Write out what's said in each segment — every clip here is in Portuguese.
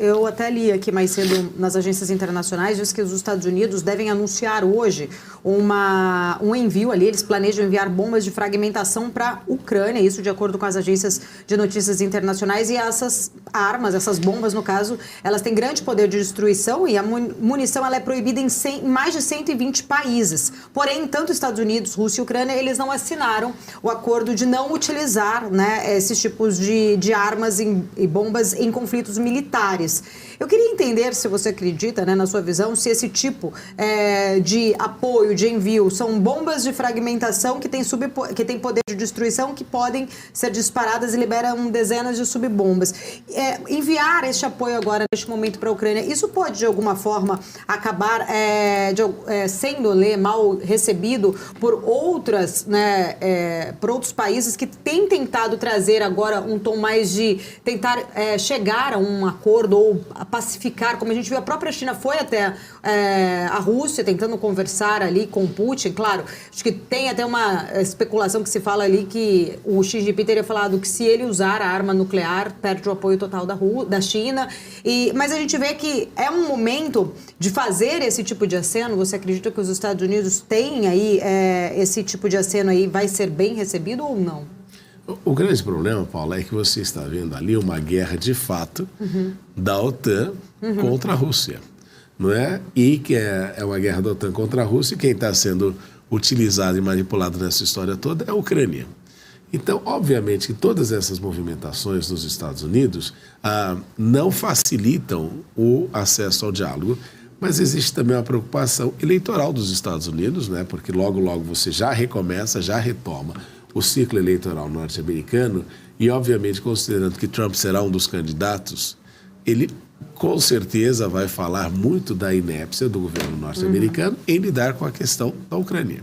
Eu até li aqui mais cedo nas agências internacionais, diz que os Estados Unidos devem anunciar hoje um envio ali, eles planejam enviar bombas de fragmentação para a Ucrânia, isso de acordo com as agências de notícias internacionais, e essas armas, essas bombas no caso, elas têm grande poder de destruição e a munição ela é proibida em mais de 120 países. Porém, tanto Estados Unidos, Rússia e Ucrânia, eles não assinaram o acordo de não utilizar, né, esses tipos de armas e bombas em conflitos militares. Eu queria entender se você acredita, né, na sua visão, se esse tipo de apoio, de envio, são bombas de fragmentação que têm poder de destruição, que podem ser disparadas e liberam dezenas de subbombas. Enviar este apoio agora, neste momento, para a Ucrânia, isso pode, de alguma forma, acabar sendo mal recebido por outros países que têm tentado trazer agora um tom mais de tentar chegar a um acordo ou a pacificar, como a gente viu, a própria China foi até a Rússia tentando conversar ali com Putin. Claro, acho que tem até uma especulação que se fala ali que o Xi Jinping teria falado que se ele usar a arma nuclear, perde o apoio total da China. Mas a gente vê que é um momento de fazer esse tipo de aceno. Você acredita que os Estados Unidos têm aí esse tipo de aceno aí, vai ser bem recebido ou não? O grande problema, Paula, é que você está vendo ali uma guerra de fato da OTAN contra a Rússia, não é? E que é uma guerra da OTAN contra a Rússia, e quem está sendo utilizado e manipulado nessa história toda é a Ucrânia. Então, obviamente, que todas essas movimentações nos Estados Unidos não facilitam o acesso ao diálogo, mas existe também uma preocupação eleitoral dos Estados Unidos, né? Porque logo, logo você já recomeça, já retoma o ciclo eleitoral norte-americano e, obviamente, considerando que Trump será um dos candidatos, ele com certeza vai falar muito da inépcia do governo norte-americano em lidar com a questão da Ucrânia.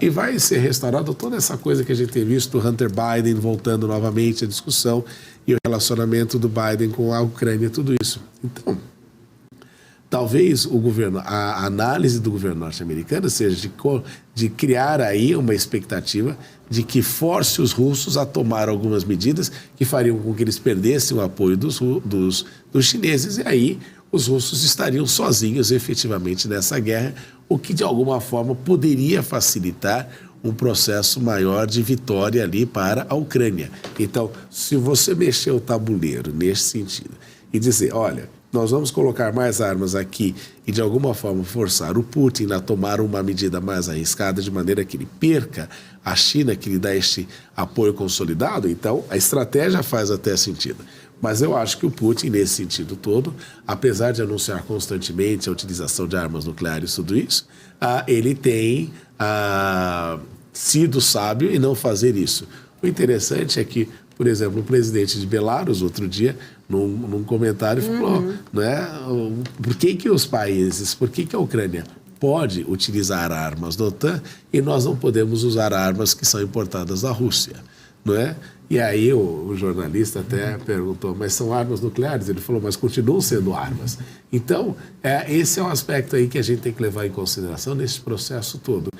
E vai ser restaurada toda essa coisa que a gente tem visto, o Hunter Biden voltando novamente à discussão e o relacionamento do Biden com a Ucrânia, tudo isso. Então, talvez a análise do governo norte-americano seja de criar aí uma expectativa de que force os russos a tomar algumas medidas que fariam com que eles perdessem o apoio dos chineses, e aí os russos estariam sozinhos efetivamente nessa guerra, o que de alguma forma poderia facilitar um processo maior de vitória ali para a Ucrânia. Então, se você mexer o tabuleiro nesse sentido e dizer, olha, nós vamos colocar mais armas aqui e, de alguma forma, forçar o Putin a tomar uma medida mais arriscada, de maneira que ele perca a China, que lhe dá este apoio consolidado, então a estratégia faz até sentido. Mas eu acho que o Putin, nesse sentido todo, apesar de anunciar constantemente a utilização de armas nucleares e tudo isso, ele tem sido sábio em não fazer isso. O interessante é que, por exemplo, o presidente de Belarus, outro dia, num comentário, falou, né, por que os países, por que a Ucrânia pode utilizar armas da OTAN e nós não podemos usar armas que são importadas da Rússia, não é? E aí o jornalista até perguntou, mas são armas nucleares? Ele falou, mas continuam sendo armas. Então, esse é um aspecto aí que a gente tem que levar em consideração nesse processo todo.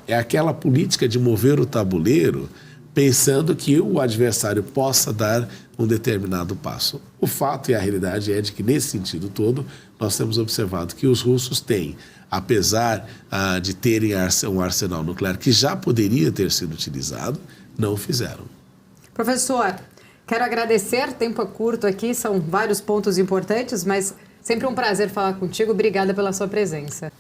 É aquela política de mover o tabuleiro pensando que o adversário possa dar um determinado passo. O fato e a realidade é de que, nesse sentido todo, nós temos observado que os russos têm, apesar de terem um arsenal nuclear que já poderia ter sido utilizado, não o fizeram. Professor, quero agradecer, tempo é curto aqui, são vários pontos importantes, mas sempre um prazer falar contigo. Obrigada pela sua presença.